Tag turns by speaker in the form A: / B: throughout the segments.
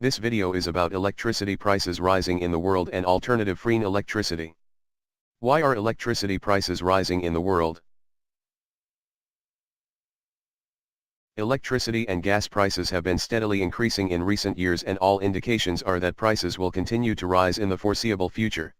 A: This video is about electricity prices rising in the world and alternative free electricity. Why are electricity prices rising in the world? Electricity and gas prices have been steadily increasing in recent years, and all indications are that prices will continue to rise in the foreseeable future.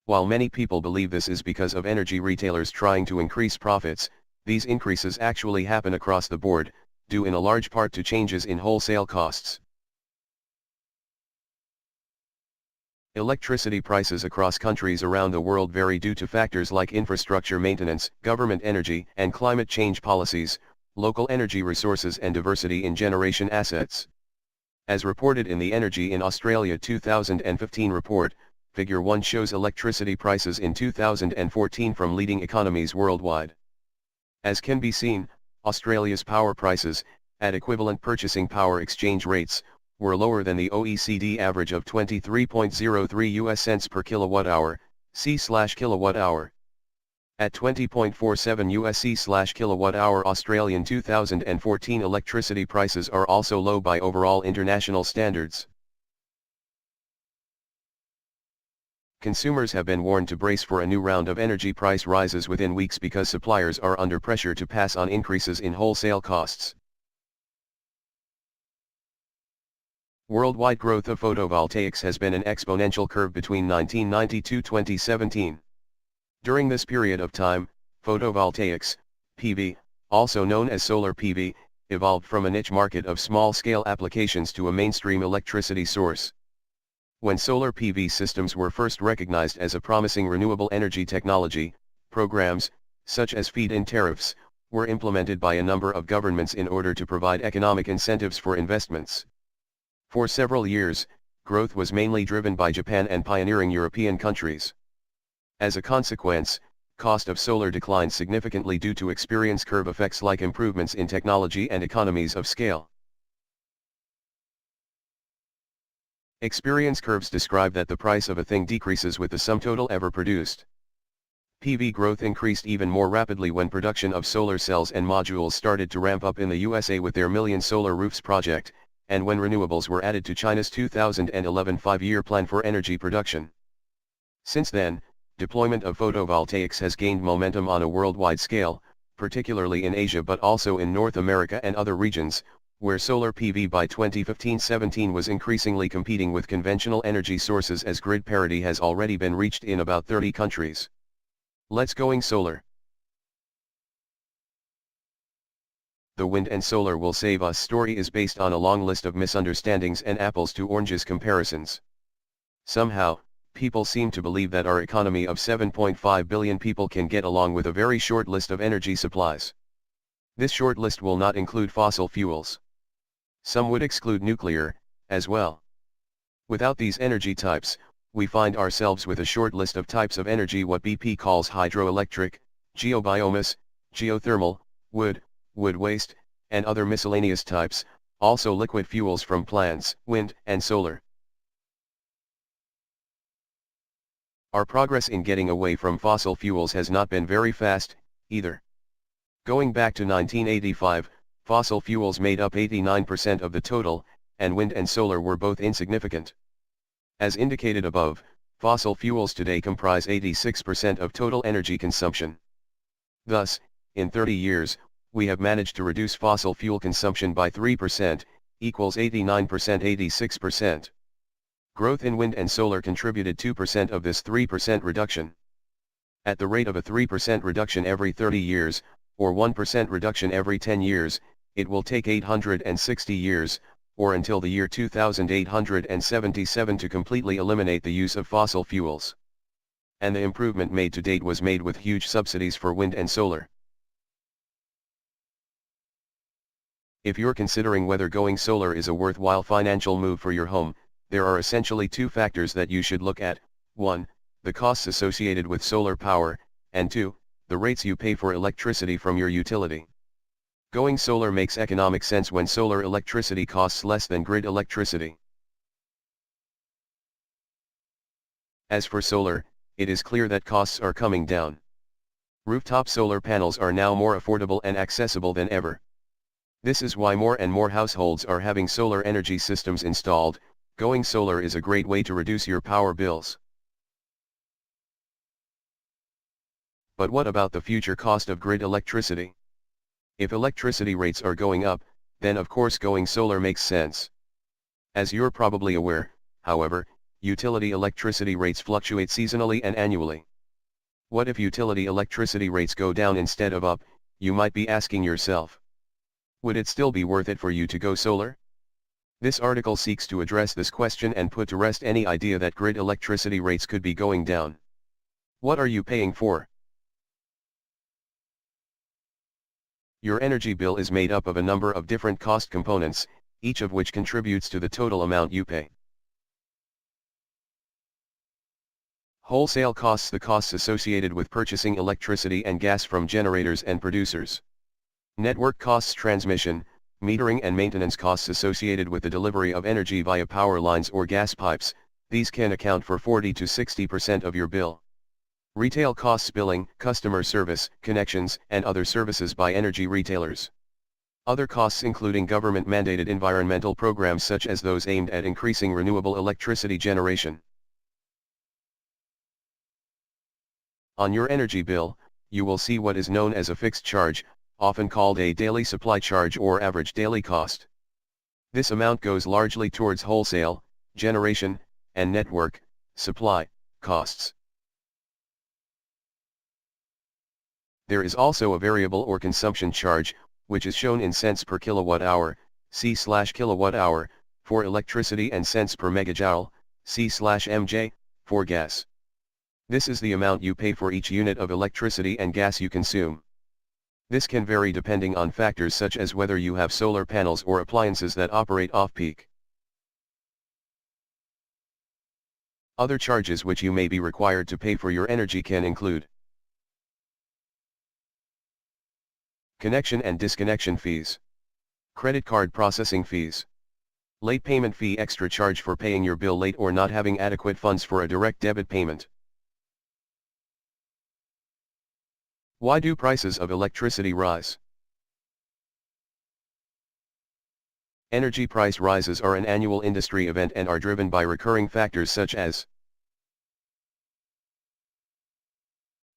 A: While many people believe this is because of energy retailers trying to increase profits, these increases actually happen across the board, due in a large part to changes in wholesale costs. Electricity prices across countries around the world vary due to factors like infrastructure maintenance, government energy and climate change policies, local energy resources and diversity in generation assets. As reported in the Energy in Australia 2015 report, Figure 1 shows electricity prices in 2014 from leading economies worldwide. As can be seen, Australia's power prices, at equivalent purchasing power exchange rates, were lower than the OECD average of 23.03 US cents per kilowatt-hour, C/kilowatt-hour. At 20.47 USC/kilowatt-hour Australian 2014 electricity prices are also low by overall international standards. Consumers have been warned to brace for a new round of energy price rises within weeks because suppliers are under pressure to pass on increases in wholesale costs. Worldwide growth of photovoltaics has been an exponential curve between 1990 to 2017. During this period of time, photovoltaics, PV, also known as solar PV, evolved from a niche market of small-scale applications to a mainstream electricity source. When solar PV systems were first recognized as a promising renewable energy technology, programs, such as feed-in tariffs, were implemented by a number of governments in order to provide economic incentives for investments. For several years, growth was mainly driven by Japan and pioneering European countries. As a consequence, cost of solar declined significantly due to experience curve effects like improvements in technology and economies of scale. Experience curves describe that the price of a thing decreases with the sum total ever produced. PV growth increased even more rapidly when production of solar cells and modules started to ramp up in the USA with their Million Solar Roofs project, and when renewables were added to China's 2011 five-year plan for energy production. Since then, deployment of photovoltaics has gained momentum on a worldwide scale, particularly in Asia but also in North America and other regions, where solar PV by 2015-17 was increasingly competing with conventional energy sources as grid parity has already been reached in about 30 countries. Let's going solar. The wind and solar will save us story is based on a long list of misunderstandings and apples to oranges comparisons. Somehow, people seem to believe that our economy of 7.5 billion people can get along with a very short list of energy supplies. This short list will not include fossil fuels. Some would exclude nuclear, as well. Without these energy types, we find ourselves with a short list of types of energy, what BP calls hydroelectric, geobiomass, geothermal, wood waste, and other miscellaneous types, also liquid fuels from plants, wind and solar. Our progress in getting away from fossil fuels has not been very fast, either. Going back to 1985, fossil fuels made up 89% of the total, and wind and solar were both insignificant. As indicated above, fossil fuels today comprise 86% of total energy consumption. Thus, in 30 years, we have managed to reduce fossil fuel consumption by 3%, equals 89%, 86%. Growth in wind and solar contributed 2% of this 3% reduction. At the rate of a 3% reduction every 30 years, or 1% reduction every 10 years, it will take 860 years, or until the year 2877 to completely eliminate the use of fossil fuels. And the improvement made to date was made with huge subsidies for wind and solar. If you're considering whether going solar is a worthwhile financial move for your home, there are essentially two factors that you should look at: 1, the costs associated with solar power, and 2, the rates you pay for electricity from your utility. Going solar makes economic sense when solar electricity costs less than grid electricity. As for solar, it is clear that costs are coming down. Rooftop solar panels are now more affordable and accessible than ever. This is why more and more households are having solar energy systems installed. Going solar is a great way to reduce your power bills. But what about the future cost of grid electricity? If electricity rates are going up, then of course going solar makes sense. As you're probably aware, however, utility electricity rates fluctuate seasonally and annually. What if utility electricity rates go down instead of up, you might be asking yourself. Would it still be worth it for you to go solar? This article seeks to address this question and put to rest any idea that grid electricity rates could be going down. What are you paying for? Your energy bill is made up of a number of different cost components, each of which contributes to the total amount you pay. Wholesale costs: the costs associated with purchasing electricity and gas from generators and producers. Network costs: transmission, metering and maintenance costs associated with the delivery of energy via power lines or gas pipes. These can account for 40 to 60% of your bill. Retail costs: billing, customer service, connections, and other services by energy retailers. Other costs including government-mandated environmental programs such as those aimed at increasing renewable electricity generation. On your energy bill, you will see what is known as a fixed charge, often called a daily supply charge or average daily cost. This amount goes largely towards wholesale, generation, and network, supply, costs. There is also a variable or consumption charge, which is shown in cents per kilowatt hour, C/kilowatt hour, for electricity and cents per megajoule, C/mj, for gas. This is the amount you pay for each unit of electricity and gas you consume. This can vary depending on factors such as whether you have solar panels or appliances that operate off-peak. Other charges which you may be required to pay for your energy can include connection and disconnection fees, credit card processing fees, late payment fee: extra charge for paying your bill late or not having adequate funds for a direct debit payment. Why do prices of electricity rise? Energy price rises are an annual industry event and are driven by recurring factors such as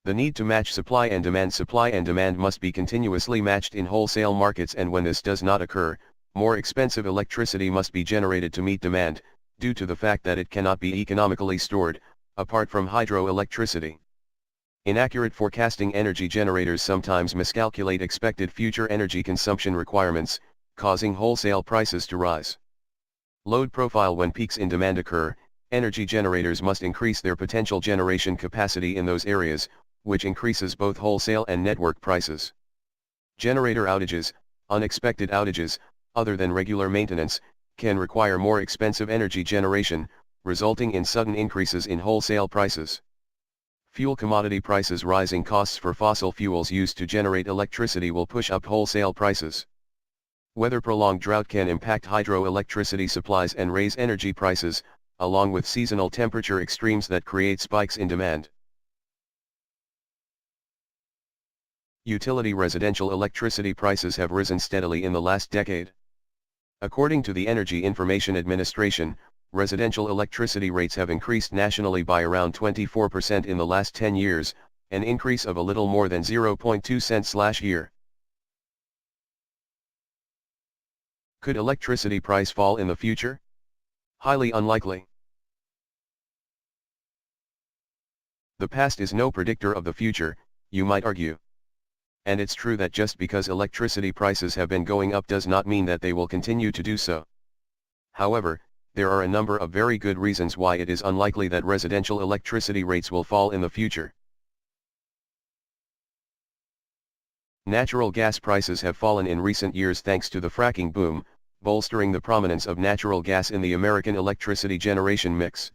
A: the need to match supply and demand. Supply and demand must be continuously matched in wholesale markets, and when this does not occur, more expensive electricity must be generated to meet demand, due to the fact that it cannot be economically stored, apart from hydroelectricity. Inaccurate forecasting: energy generators sometimes miscalculate expected future energy consumption requirements, causing wholesale prices to rise. Load profile: when peaks in demand occur, energy generators must increase their potential generation capacity in those areas, which increases both wholesale and network prices. Generator outages: unexpected outages, other than regular maintenance, can require more expensive energy generation, resulting in sudden increases in wholesale prices. Fuel commodity prices: rising costs for fossil fuels used to generate electricity will push up wholesale prices. Weather: prolonged drought can impact hydroelectricity supplies and raise energy prices, along with seasonal temperature extremes that create spikes in demand. Utility: residential electricity prices have risen steadily in the last decade. According to the Energy Information Administration, residential electricity rates have increased nationally by around 24% in the last 10 years, an increase of a little more than 0.2 cents/year. Could electricity price fall in the future? Highly unlikely. The past is no predictor of the future, you might argue. And it's true that just because electricity prices have been going up does not mean that they will continue to do so. However, there are a number of very good reasons why it is unlikely that residential electricity rates will fall in the future. Natural gas prices have fallen in recent years thanks to the fracking boom, bolstering the prominence of natural gas in the American electricity generation mix.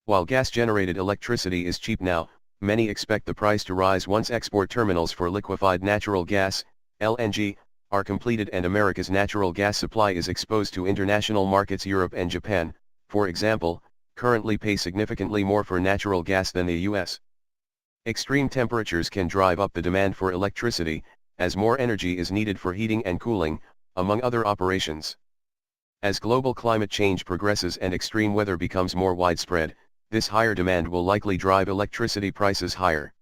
A: While gas-generated electricity is cheap now, many expect the price to rise once export terminals for liquefied natural gas, LNG, are completed and America's natural gas supply is exposed to international markets. Europe and Japan, for example, currently pay significantly more for natural gas than the US. Extreme temperatures can drive up the demand for electricity, as more energy is needed for heating and cooling, among other operations. As global climate change progresses and extreme weather becomes more widespread, this higher demand will likely drive electricity prices higher.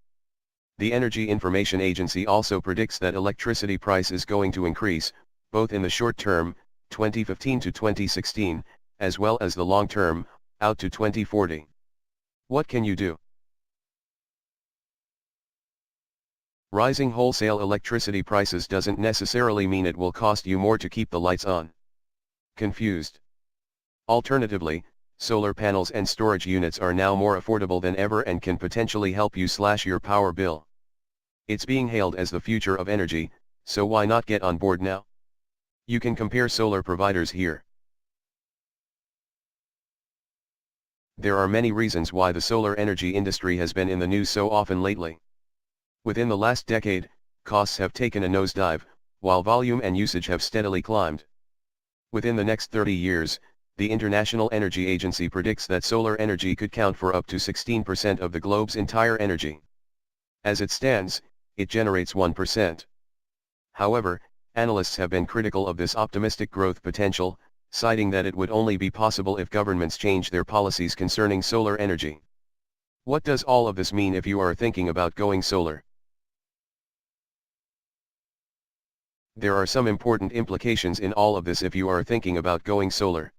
A: The Energy Information Agency also predicts that electricity price is going to increase, both in the short term, 2015 to 2016, as well as the long term, out to 2040. What can you do? Rising wholesale electricity prices doesn't necessarily mean it will cost you more to keep the lights on. Confused? Alternatively, solar panels and storage units are now more affordable than ever and can potentially help you slash your power bill. It's being hailed as the future of energy, so why not get on board now? You can compare solar providers here. There are many reasons why the solar energy industry has been in the news so often lately. Within the last decade, costs have taken a nosedive, while volume and usage have steadily climbed. Within the next 30 years, the International Energy Agency predicts that solar energy could count for up to 16% of the globe's entire energy. As it stands, it generates 1%. However, analysts have been critical of this optimistic growth potential, citing that it would only be possible if governments change their policies concerning solar energy. What does all of this mean if you are thinking about going solar? There are some important implications in all of this if you are thinking about going solar.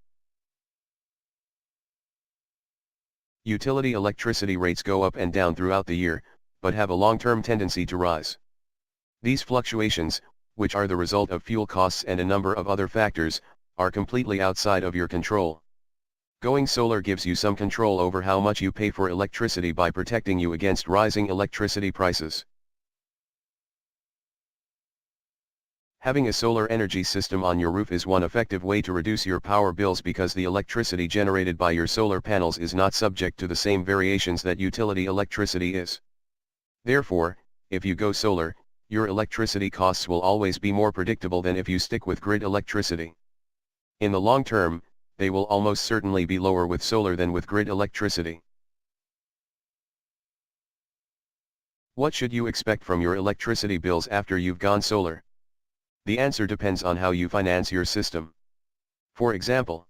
A: Utility electricity rates go up and down throughout the year, but have a long-term tendency to rise. These fluctuations, which are the result of fuel costs and a number of other factors, are completely outside of your control. Going solar gives you some control over how much you pay for electricity by protecting you against rising electricity prices. Having a solar energy system on your roof is one effective way to reduce your power bills because the electricity generated by your solar panels is not subject to the same variations that utility electricity is. Therefore, if you go solar, your electricity costs will always be more predictable than if you stick with grid electricity. In the long term, they will almost certainly be lower with solar than with grid electricity. What should you expect from your electricity bills after you've gone solar? The answer depends on how you finance your system. For example,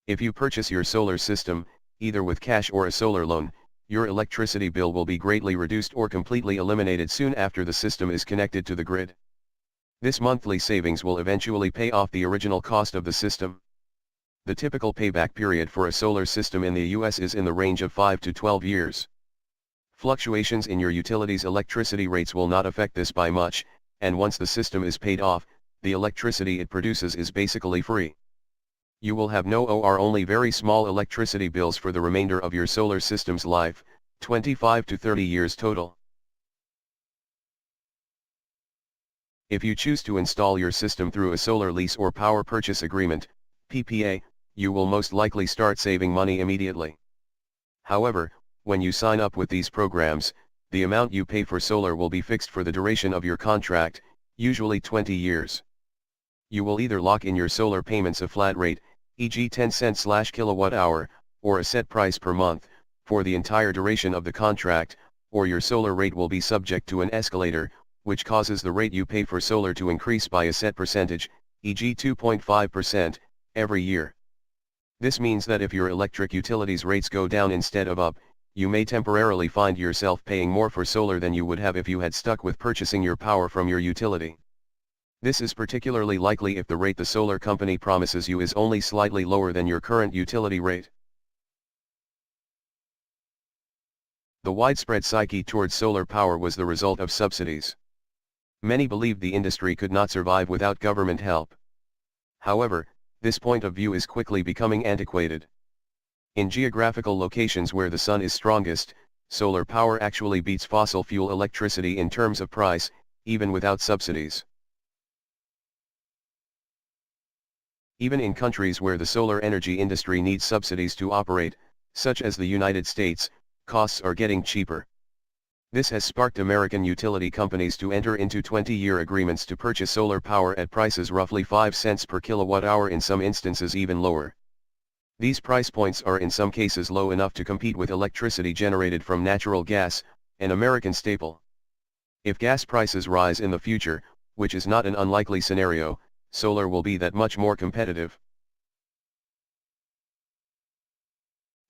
A: if you purchase your solar system, either with cash or a solar loan, your electricity bill will be greatly reduced or completely eliminated soon after the system is connected to the grid. This monthly savings will eventually pay off the original cost of the system. The typical payback period for a solar system in the US is in the range of 5 to 12 years. Fluctuations in your utility's electricity rates will not affect this by much, and once the system is paid off, the electricity it produces is basically free. You will have no or only very small electricity bills for the remainder of your solar system's life, 25 to 30 years total. If you choose to install your system through a solar lease or power purchase agreement, PPA, you will most likely start saving money immediately. However, when you sign up with these programs, the amount you pay for solar will be fixed for the duration of your contract, usually 20 years. You will either lock in your solar payments a flat rate, e.g. 10 cents/kWh, or a set price per month, for the entire duration of the contract, or your solar rate will be subject to an escalator, which causes the rate you pay for solar to increase by a set percentage, e.g. 2.5%, every year. This means that if your electric utilities rates go down instead of up, you may temporarily find yourself paying more for solar than you would have if you had stuck with purchasing your power from your utility. This is particularly likely if the rate the solar company promises you is only slightly lower than your current utility rate. The widespread psyche towards solar power was the result of subsidies. Many believed the industry could not survive without government help. However, this point of view is quickly becoming antiquated. In geographical locations where the sun is strongest, solar power actually beats fossil fuel electricity in terms of price, even without subsidies. Even in countries where the solar energy industry needs subsidies to operate, such as the United States, costs are getting cheaper. This has sparked American utility companies to enter into 20-year agreements to purchase solar power at prices roughly 5 cents per kilowatt-hour, in some instances even lower. These price points are in some cases low enough to compete with electricity generated from natural gas, an American staple. If gas prices rise in the future, which is not an unlikely scenario, solar will be that much more competitive.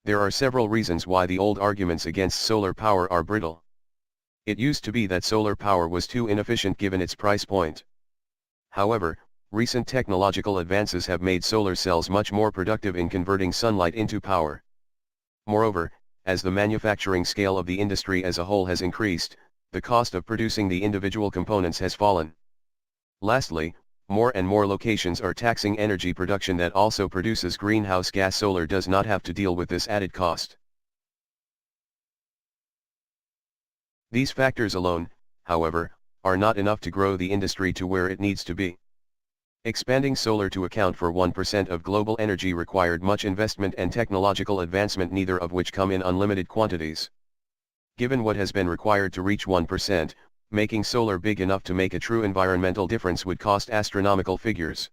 A: There are several reasons why the old arguments against solar power are brittle. It used to be that solar power was too inefficient given its price point. However, recent technological advances have made solar cells much more productive in converting sunlight into power. Moreover, as the manufacturing scale of the industry as a whole has increased, the cost of producing the individual components has fallen. Lastly, more and more locations are taxing energy production that also produces greenhouse gas. Solar does not have to deal with this added cost. These factors alone, however, are not enough to grow the industry to where it needs to be. Expanding solar to account for 1% of global energy required much investment and technological advancement, neither of which come in unlimited quantities. Given what has been required to reach 1%, making solar big enough to make a true environmental difference would cost astronomical figures.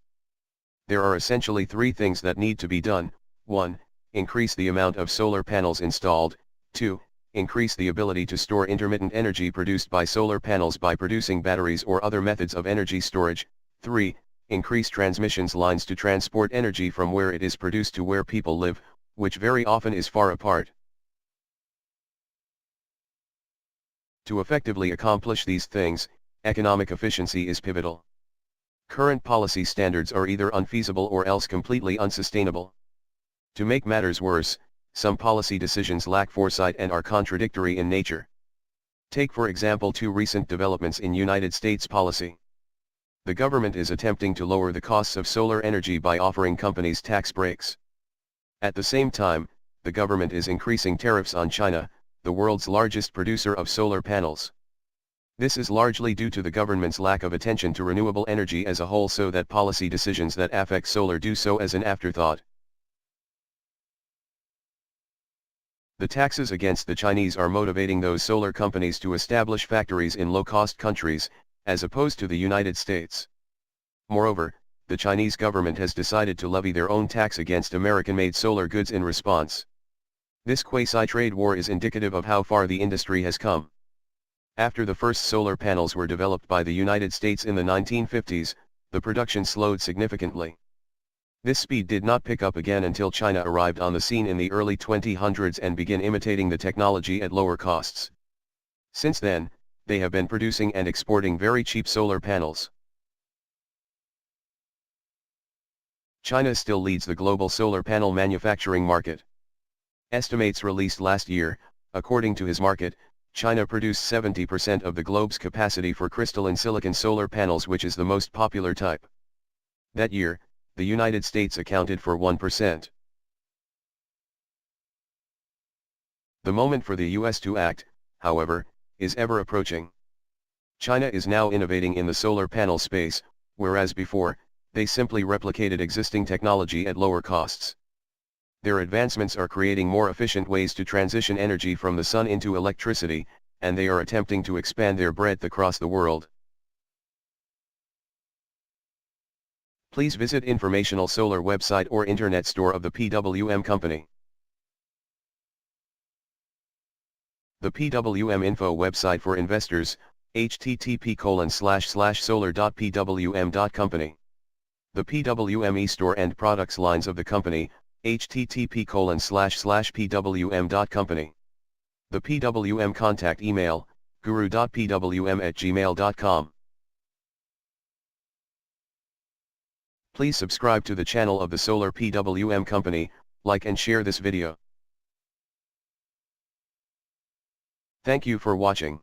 A: There are essentially three things that need to be done. 1. Increase the amount of solar panels installed. 2. Increase the ability to store intermittent energy produced by solar panels by producing batteries or other methods of energy storage. 3. Increase transmissions lines to transport energy from where it is produced to where people live, which very often is far apart. To effectively accomplish these things, economic efficiency is pivotal. Current policy standards are either unfeasible or else completely unsustainable. To make matters worse, some policy decisions lack foresight and are contradictory in nature. Take for example two recent developments in United States policy. The government is attempting to lower the costs of solar energy by offering companies tax breaks. At the same time, the government is increasing tariffs on China, the world's largest producer of solar panels. This is largely due to the government's lack of attention to renewable energy as a whole, so that policy decisions that affect solar do so as an afterthought. The taxes against the Chinese are motivating those solar companies to establish factories in low-cost countries, as opposed to the United States. Moreover, the Chinese government has decided to levy their own tax against American-made solar goods in response. This quasi-trade war is indicative of how far the industry has come. After the first solar panels were developed by the United States in the 1950s, the production slowed significantly. This speed did not pick up again until China arrived on the scene in the early 2000s and began imitating the technology at lower costs. Since then, they have been producing and exporting very cheap solar panels. China still leads the global solar panel manufacturing market. Estimates released last year, according to his market, China produced 70% of the globe's capacity for crystalline silicon solar panels, which is the most popular type. That year, the United States accounted for 1%. The moment for the US to act, however, is ever approaching. China is now innovating in the solar panel space, whereas before, they simply replicated existing technology at lower costs. Their advancements are creating more efficient ways to transition energy from the sun into electricity, and they are attempting to expand their breadth across the world. Please visit informational solar website or internet store of the PWM company. The PWM info website for investors, http://solar.pwm.company. The PWM e-store and products lines of the company, http://pwm.company. The PWM contact email, guru.pwm@gmail.com. Please subscribe to the channel of the Solar PWM company, like and share this video. Thank you for watching.